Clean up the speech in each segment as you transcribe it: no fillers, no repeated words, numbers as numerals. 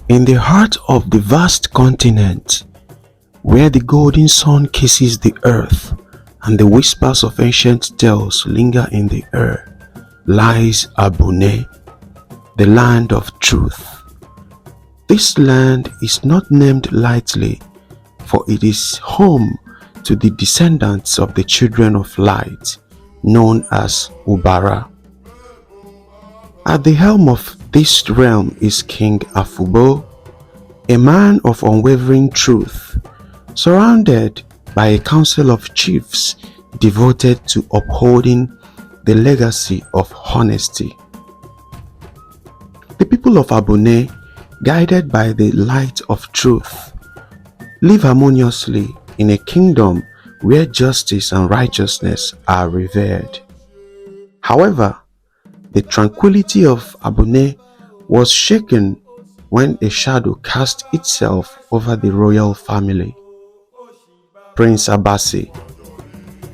In the heart of the vast continent, where the golden sun kisses the earth and the whispers of ancient tales linger in the air, lies Abune, the land of truth. This land is not named lightly, for it is home to the descendants of the children of light, known as Ubara. At the helm of this realm is King Afubo, a man of unwavering truth, surrounded by a council of chiefs devoted to upholding the legacy of honesty. The people of Abune, guided by the light of truth, live harmoniously in a kingdom where justice and righteousness are revered. However, the tranquility of Abune was shaken when a shadow cast itself over the royal family. Prince Abasi,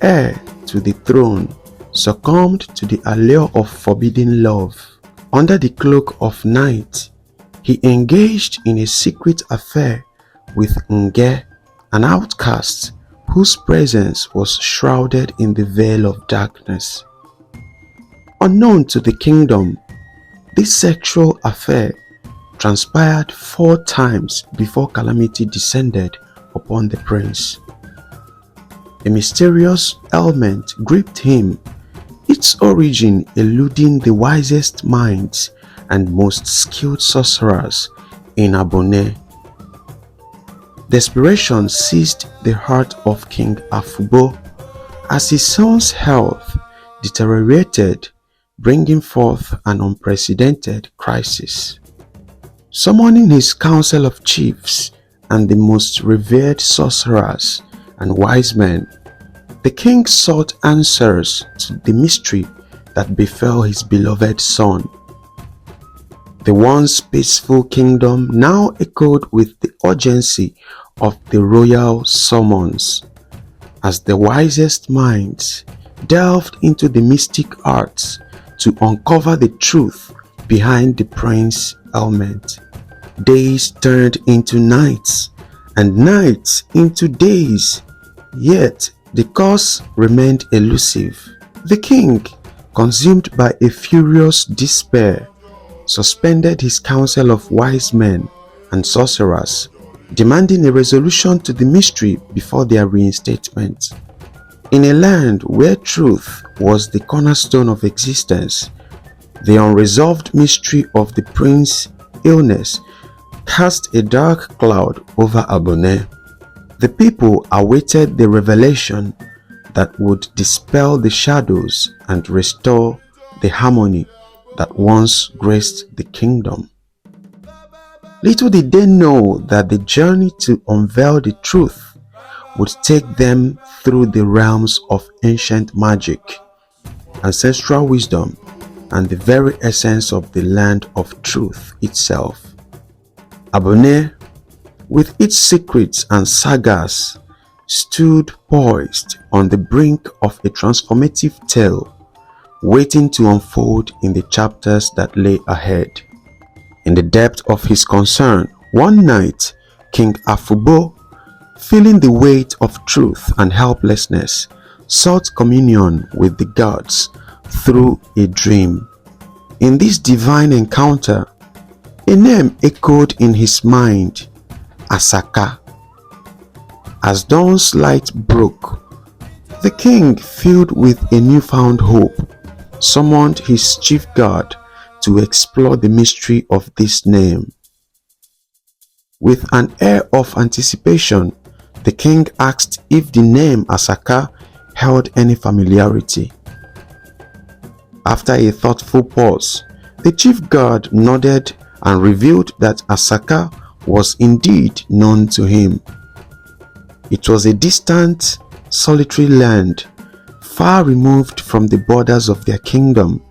heir to the throne, succumbed to the allure of forbidden love. Under the cloak of night, he engaged in a secret affair with Nge, an outcast whose presence was shrouded in the veil of darkness. Unknown to the kingdom, this sexual affair transpired 4 times before calamity descended upon the prince. A mysterious ailment gripped him, its origin eluding the wisest minds and most skilled sorcerers in Abune. Desperation seized the heart of King Afubo as his son's health deteriorated, bringing forth an unprecedented crisis. Summoning his council of chiefs and the most revered sorcerers and wise men, the king sought answers to the mystery that befell his beloved son. The once peaceful kingdom now echoed with the urgency of the royal summons, as the wisest minds delved into the mystic arts to uncover the truth behind the prince's ailment. Days turned into nights, and nights into days, yet the cause remained elusive. The king, consumed by a furious despair, suspended his council of wise men and sorcerers, demanding a resolution to the mystery before their reinstatement. In a land where truth was the cornerstone of existence, the unresolved mystery of the prince's illness cast a dark cloud over Abune. The people awaited the revelation that would dispel the shadows and restore the harmony that once graced the kingdom. Little did they know that the journey to unveil the truth would take them through the realms of ancient magic, ancestral wisdom, and the very essence of the land of truth itself. Abune, with its secrets and sagas, stood poised on the brink of a transformative tale, waiting to unfold in the chapters that lay ahead. In the depth of his concern, one night, King Afubo, feeling the weight of truth and helplessness, sought communion with the gods through a dream. In this divine encounter, a name echoed in his mind, Asaka. As dawn's light broke, the king, filled with a newfound hope, summoned his chief guard to explore the mystery of this name. With an air of anticipation, the king asked if the name Asaka held any familiarity. After a thoughtful pause, the chief guard nodded and revealed that Asaka was indeed known to him. It was a distant, solitary land, far removed from the borders of their kingdom,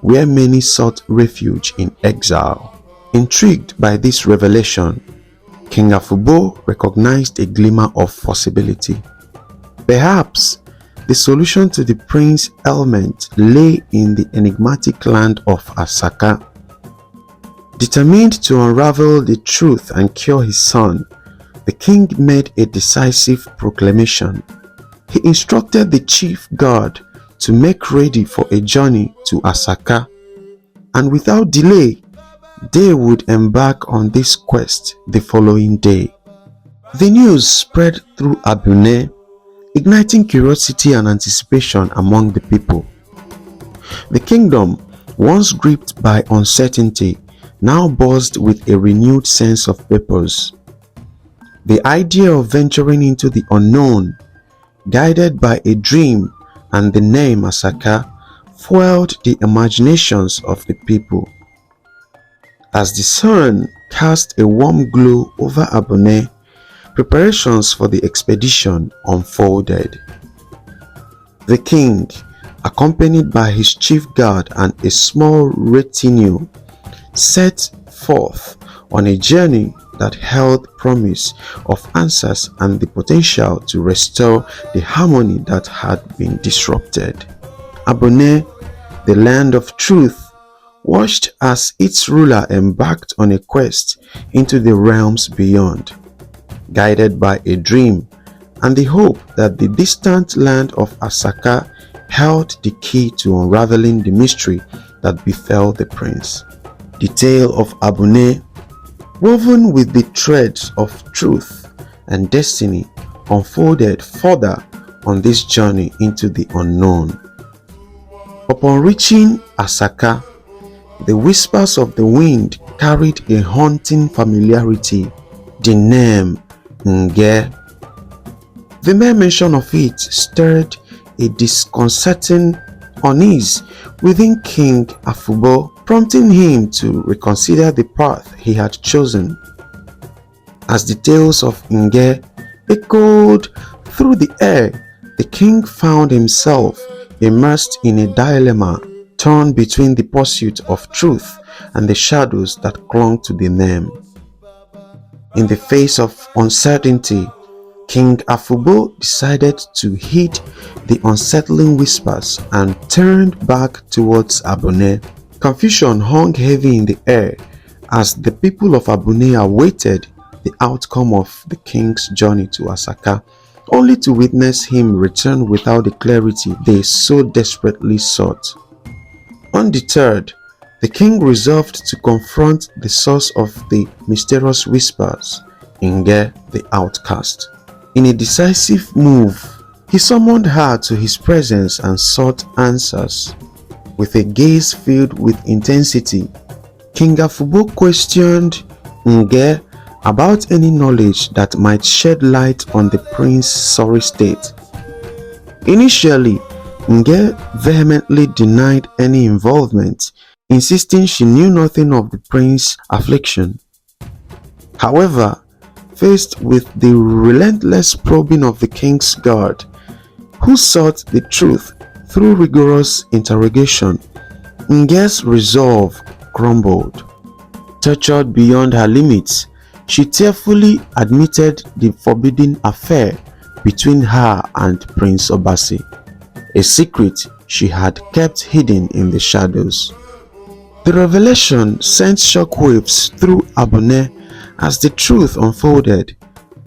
where many sought refuge in exile. Intrigued by this revelation, King Afubo recognized a glimmer of possibility. Perhaps the solution to the prince's ailment lay in the enigmatic land of Asaka. Determined to unravel the truth and cure his son, the king made a decisive proclamation. He instructed the chief guard to make ready for a journey to Asaka, and without delay, they would embark on this quest the following day. The news spread through Abune, igniting curiosity and anticipation among the people. The kingdom, once gripped by uncertainty, now buzzed with a renewed sense of purpose. The idea of venturing into the unknown, guided by a dream and the name Asaka, fueled the imaginations of the people. As the sun cast a warm glow over Abune, preparations for the expedition unfolded. The king, accompanied by his chief guard and a small retinue, set forth on a journey that held promise of answers and the potential to restore the harmony that had been disrupted. Abune, the land of truth, watched as its ruler embarked on a quest into the realms beyond, guided by a dream and the hope that the distant land of Asaka held the key to unraveling the mystery that befell the prince. The tale of Abune, woven with the threads of truth and destiny, unfolded further on this journey into the unknown. Upon reaching Asaka, the whispers of the wind carried a haunting familiarity, the name Nge. The mere mention of it stirred a disconcerting unease within King Afubo, prompting him to reconsider the path he had chosen. As the tales of Nge echoed through the air, the king found himself immersed in a dilemma, torn between the pursuit of truth and the shadows that clung to the name. In the face of uncertainty, King Afubo decided to heed the unsettling whispers and turned back towards Abune. Confusion hung heavy in the air as the people of Abune awaited the outcome of the king's journey to Asaka, only to witness him return without the clarity they so desperately sought. Undeterred, the king resolved to confront the source of the mysterious whispers, Nge the outcast. In a decisive move, he summoned her to his presence and sought answers. With a gaze filled with intensity, King Afubo questioned Nge about any knowledge that might shed light on the prince's sorry state. Initially, Nge vehemently denied any involvement, insisting she knew nothing of the prince's affliction. However, faced with the relentless probing of the king's guard, who sought the truth through rigorous interrogation, Nge's resolve crumbled. Tortured beyond her limits, she tearfully admitted the forbidden affair between her and Prince Abasi, a secret she had kept hidden in the shadows. The revelation sent shockwaves through Abune as the truth unfolded,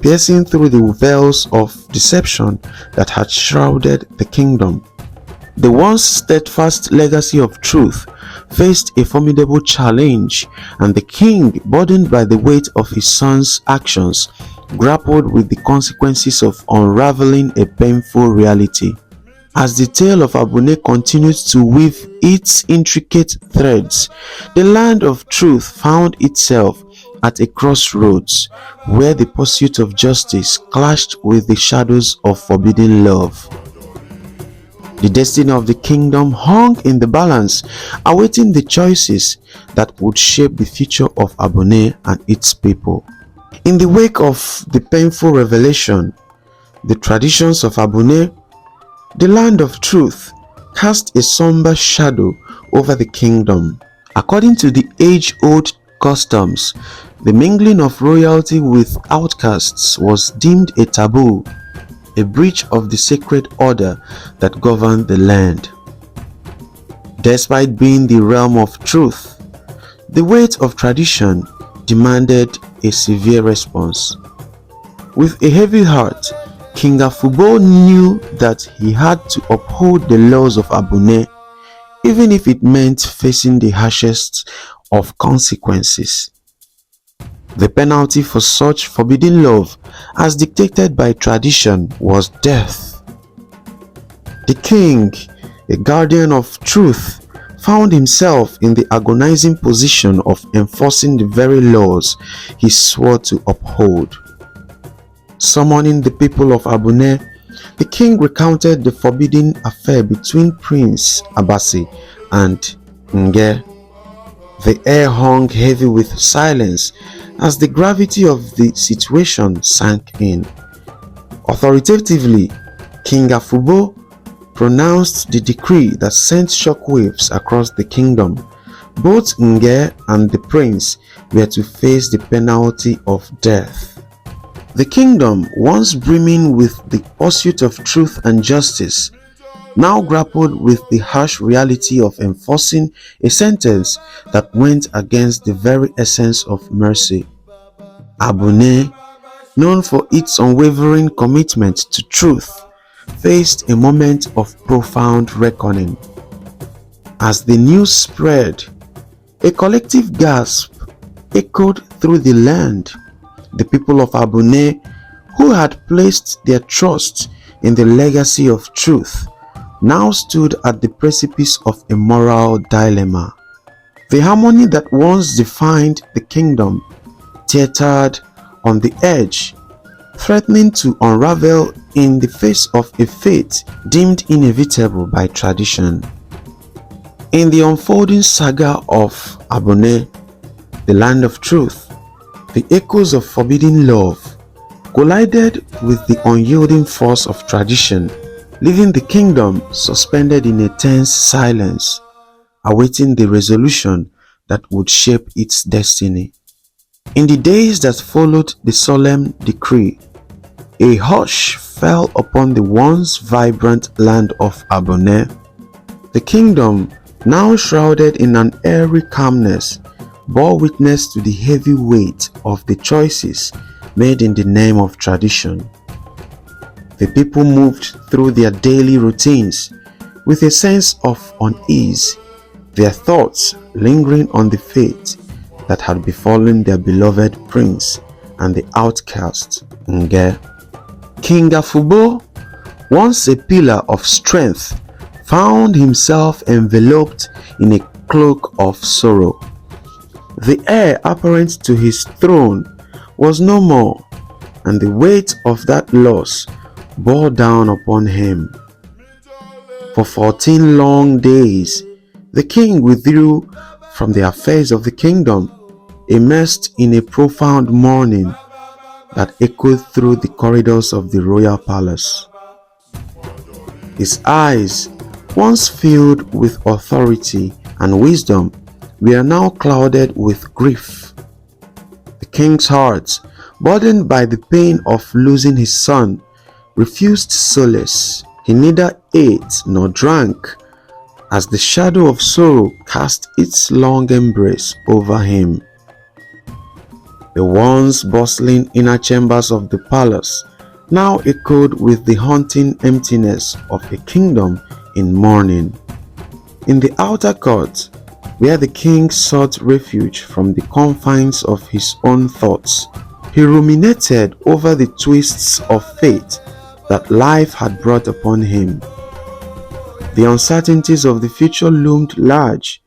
piercing through the veils of deception that had shrouded the kingdom. The once steadfast legacy of truth faced a formidable challenge, and the king, burdened by the weight of his son's actions, grappled with the consequences of unraveling a painful reality. As the tale of Abune continued to weave its intricate threads, the land of truth found itself at a crossroads where the pursuit of justice clashed with the shadows of forbidden love. The destiny of the kingdom hung in the balance, awaiting the choices that would shape the future of Abune and its people. In the wake of the painful revelation, the traditions of Abune, the land of truth, cast a somber shadow over the kingdom. According to the age-old customs, the mingling of royalty with outcasts was deemed a taboo, a breach of the sacred order that governed the land. Despite being the realm of truth, The weight of tradition demanded a severe response. With a heavy heart, King Afubo knew that he had to uphold the laws of Abune, even if it meant facing the harshest of consequences. The penalty for such forbidden love, as dictated by tradition, was death. The king, a guardian of truth, found himself in the agonizing position of enforcing the very laws he swore to uphold. Summoning the people of Abune, the king recounted the forbidden affair between Prince Abasi and Nge. The air hung heavy with silence as the gravity of the situation sank in. Authoritatively, King Afubo pronounced the decree that sent shockwaves across the kingdom. Both Nge and the prince were to face the penalty of death. The kingdom, once brimming with the pursuit of truth and justice, now grappled with the harsh reality of enforcing a sentence that went against the very essence of mercy. Abune, known for its unwavering commitment to truth, faced a moment of profound reckoning. As the news spread, a collective gasp echoed through the land. The people of Abune, who had placed their trust in the legacy of truth, now stood at the precipice of a moral dilemma. The harmony that once defined the kingdom teetered on the edge, threatening to unravel in the face of a fate deemed inevitable by tradition. In the unfolding saga of Abune, the land of truth, the echoes of forbidden love collided with the unyielding force of tradition, leaving the kingdom suspended in a tense silence, awaiting the resolution that would shape its destiny. In the days that followed the solemn decree, a hush fell upon the once vibrant land of Abune. The kingdom, now shrouded in an airy calmness, bore witness to the heavy weight of the choices made in the name of tradition. The people moved through their daily routines with a sense of unease, their thoughts lingering on the fate that had befallen their beloved prince and the outcast Nge. King Afubo, once a pillar of strength, found himself enveloped in a cloak of sorrow. The heir apparent to his throne was no more, and the weight of that loss bore down upon him. For 14 long days, the king withdrew from the affairs of the kingdom, immersed in a profound mourning that echoed through the corridors of the royal palace. His eyes, once filled with authority and wisdom, were now clouded with grief. The king's heart, burdened by the pain of losing his son, refused solace. He neither ate nor drank, as the shadow of sorrow cast its long embrace over him. The once bustling inner chambers of the palace now echoed with the haunting emptiness of a kingdom in mourning. In the outer court, where the king sought refuge from the confines of his own thoughts, he ruminated over the twists of fate that life had brought upon him. The uncertainties of the future loomed large,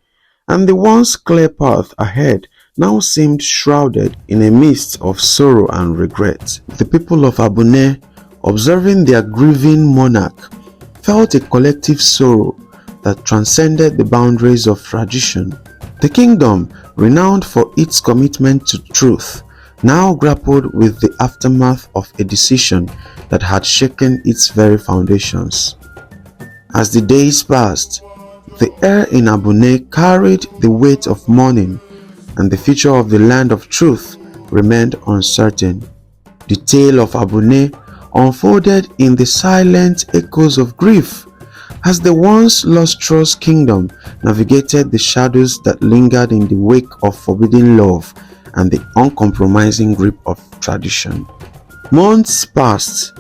and the once clear path ahead now seemed shrouded in a mist of sorrow and regret. The people of Abune, observing their grieving monarch, felt a collective sorrow that transcended the boundaries of tradition. The kingdom, renowned for its commitment to truth, now grappled with the aftermath of a decision that had shaken its very foundations. As the days passed, the heir in Abune carried the weight of mourning, and the future of the land of truth remained uncertain. The tale of Abune unfolded in the silent echoes of grief, As the once lustrous kingdom navigated the shadows that lingered in the wake of forbidden love and the uncompromising grip of tradition. Months passed,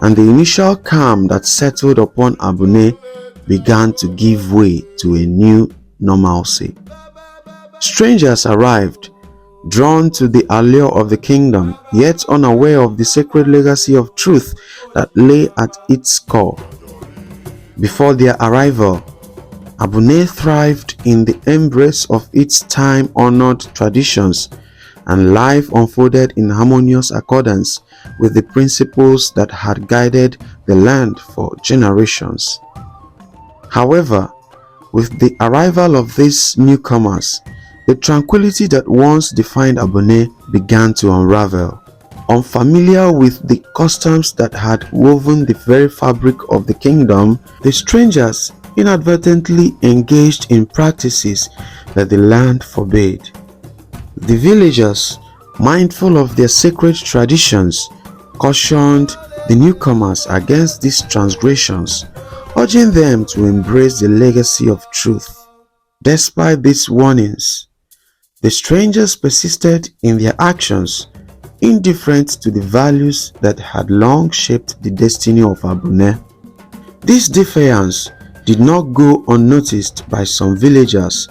and the initial calm that settled upon Abune began to give way to a new normalcy. Strangers arrived, drawn to the allure of the kingdom, yet unaware of the sacred legacy of truth that lay at its core. Before their arrival, Abune thrived in the embrace of its time-honored traditions, and life unfolded in harmonious accordance with the principles that had guided the land for generations. However, with the arrival of these newcomers, the tranquility that once defined Abune began to unravel. Unfamiliar with the customs that had woven the very fabric of the kingdom, the strangers inadvertently engaged in practices that the land forbade. The villagers, mindful of their sacred traditions, cautioned the newcomers against these transgressions, urging them to embrace the legacy of truth. Despite these warnings, the strangers persisted in their actions, indifferent to the values that had long shaped the destiny of Abune. This defiance did not go unnoticed by some villagers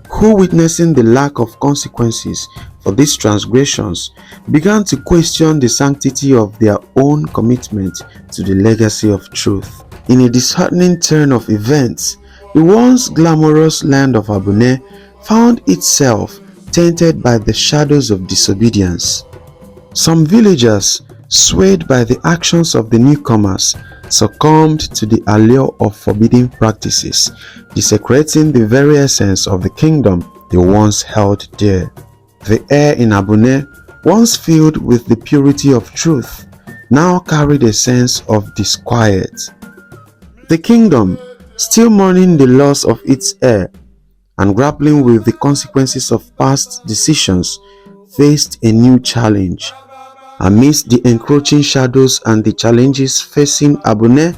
who, witnessing the lack of consequences for these transgressions, began to question the sanctity of their own commitment to the legacy of truth. In a disheartening turn of events, the once glamorous land of Abune found itself tainted by the shadows of disobedience. Some villagers, swayed by the actions of the newcomers, succumbed to the allure of forbidden practices, desecrating the very essence of the kingdom they once held dear. The air in Abune, once filled with the purity of truth, now carried a sense of disquiet. The kingdom, still mourning the loss of its heir and grappling with the consequences of past decisions, faced a new challenge. Amidst the encroaching shadows and the challenges facing Abune,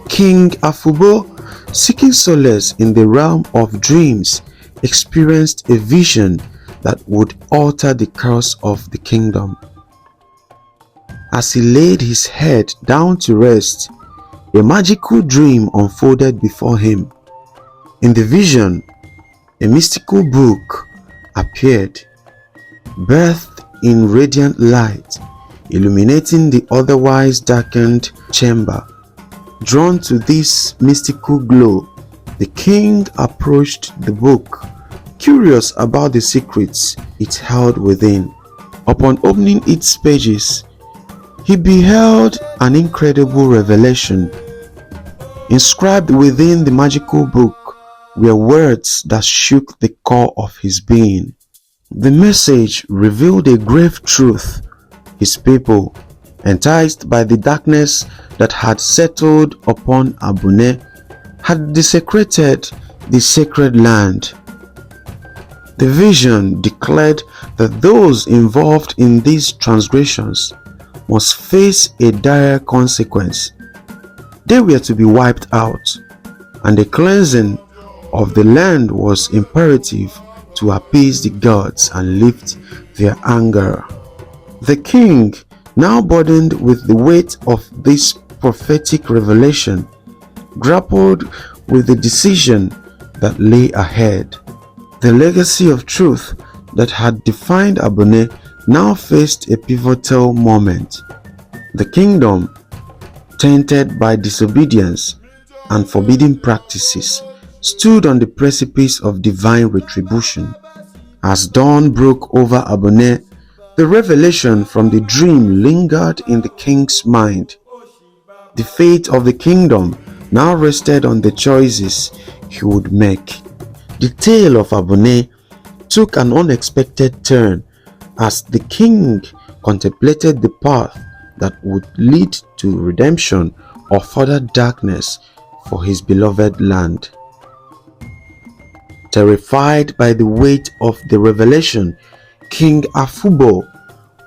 King Afubo, seeking solace in the realm of dreams, experienced a vision that would alter the course of the kingdom. As he laid his head down to rest, a magical dream unfolded before him. In the vision, a mystical book appeared, birthed in radiant light, illuminating the otherwise darkened chamber. Drawn to this mystical glow, the king approached the book, curious about the secrets it held within. Upon opening its pages, he beheld an incredible revelation. Inscribed within the magical book were words that shook the core of his being. The message revealed a grave truth. His people, enticed by the darkness that had settled upon Abune, had desecrated the sacred land. The vision declared that those involved in these transgressions must face a dire consequence. They were to be wiped out, and the cleansing of the land was imperative to appease the gods and lift their anger. The king, now burdened with the weight of this prophetic revelation, grappled with the decision that lay ahead. The legacy of truth that had defined Abune now faced a pivotal moment. The kingdom, tainted by disobedience and forbidden practices, stood on the precipice of divine retribution. As dawn broke over Abune, the revelation from the dream lingered in the king's mind. The fate of the kingdom now rested on the choices he would make. The tale of Abune took an unexpected turn as the king contemplated the path that would lead to redemption or further darkness for his beloved land. Terrified by the weight of the revelation, King Afubo,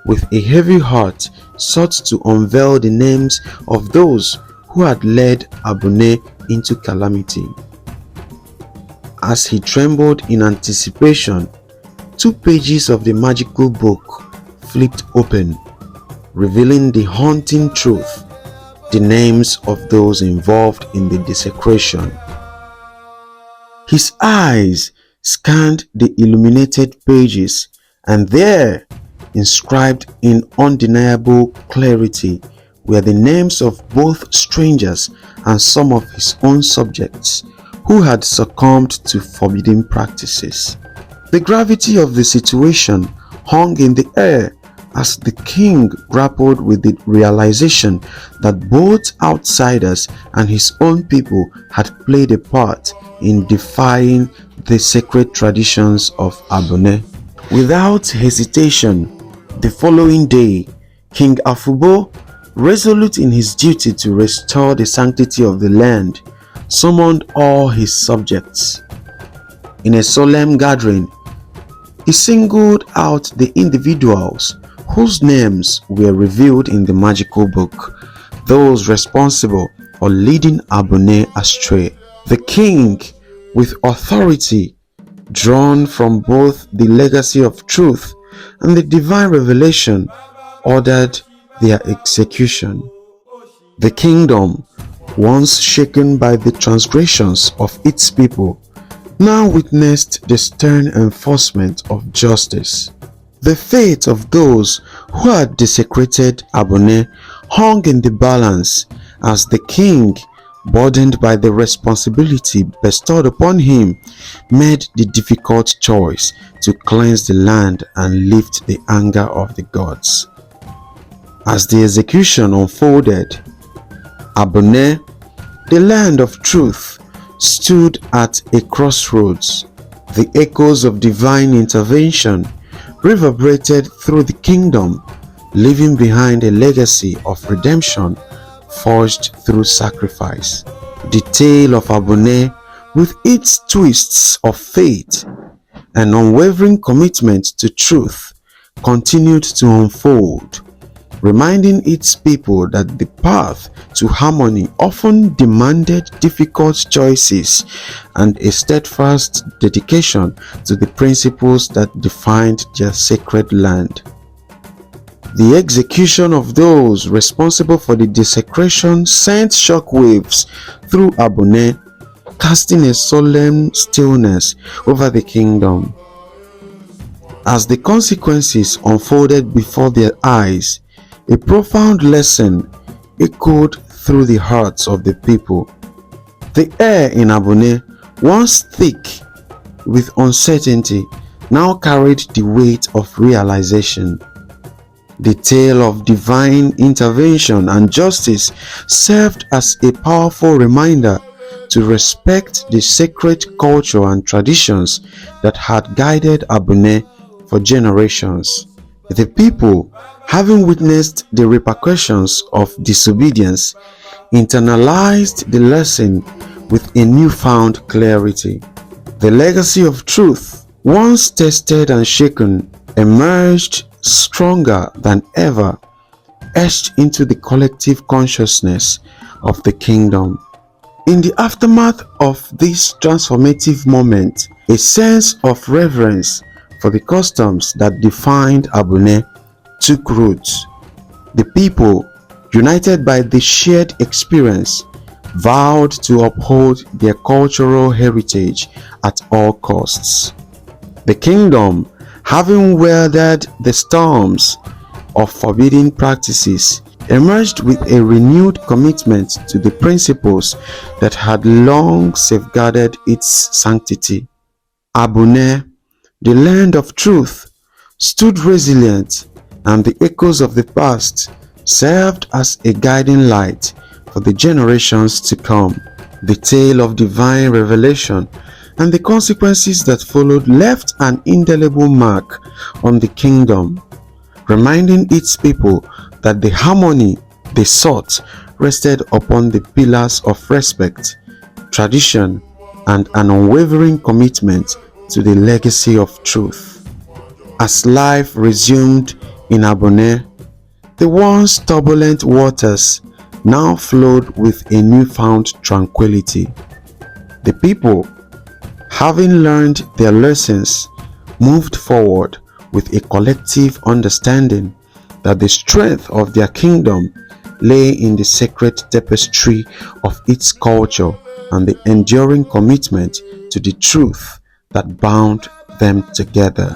with a heavy heart, sought to unveil the names of those who had led Abune into calamity. As he trembled in anticipation, 2 pages of the magical book flipped open, revealing the haunting truth, the names of those involved in the desecration. His eyes scanned the illuminated pages, and there, inscribed in undeniable clarity, were the names of both strangers and some of his own subjects who had succumbed to forbidden practices. The gravity of the situation hung in the air as the king grappled with the realization that both outsiders and his own people had played a part in defying the sacred traditions of Abune. Without hesitation, the following day, King Afubo, resolute in his duty to restore the sanctity of the land, summoned all his subjects. In a solemn gathering, he singled out the individuals whose names were revealed in the magical book, those responsible for leading Abune astray. The king, with authority drawn from both the legacy of truth and the divine revelation, ordered their execution. The kingdom, once shaken by the transgressions of its people, now witnessed the stern enforcement of justice. The fate of those who had desecrated Abune hung in the balance as the king, burdened by the responsibility bestowed upon him, made the difficult choice to cleanse the land and lift the anger of the gods. As the execution unfolded, Abune, the land of truth, stood at a crossroads. The echoes of divine intervention reverberated through the kingdom, leaving behind a legacy of redemption forged through sacrifice. The tale of Abune, with its twists of faith and unwavering commitment to truth, continued to unfold, reminding its people that the path to harmony often demanded difficult choices and a steadfast dedication to the principles that defined their sacred land. The execution of those responsible for the desecration sent shockwaves through Abune, casting a solemn stillness over the kingdom. As the consequences unfolded before their eyes, a profound lesson echoed through the hearts of the people. The air in Abune, once thick with uncertainty, now carried the weight of realization. The tale of divine intervention and justice served as a powerful reminder to respect the sacred culture and traditions that had guided Abune for generations. The people, having witnessed the repercussions of disobedience, internalized the lesson with a newfound clarity. The legacy of truth, once tested and shaken, emerged stronger than ever, etched into the collective consciousness of the kingdom. In the aftermath of this transformative moment, a sense of reverence for the customs that defined Abune took root. The people, united by the shared experience, vowed to uphold their cultural heritage at all costs. The kingdom, having weathered the storms of forbidden practices, emerged with a renewed commitment to the principles that had long safeguarded its sanctity. Abune, the land of truth, stood resilient, and the echoes of the past served as a guiding light for the generations to come. The tale of divine revelation and the consequences that followed left an indelible mark on the kingdom, reminding its people that the harmony they sought rested upon the pillars of respect, tradition, and an unwavering commitment to the legacy of truth. As life resumed in Abune, the once turbulent waters now flowed with a newfound tranquility. The people, having learned their lessons, moved forward with a collective understanding that the strength of their kingdom lay in the sacred tapestry of its culture and the enduring commitment to the truth that bound them together.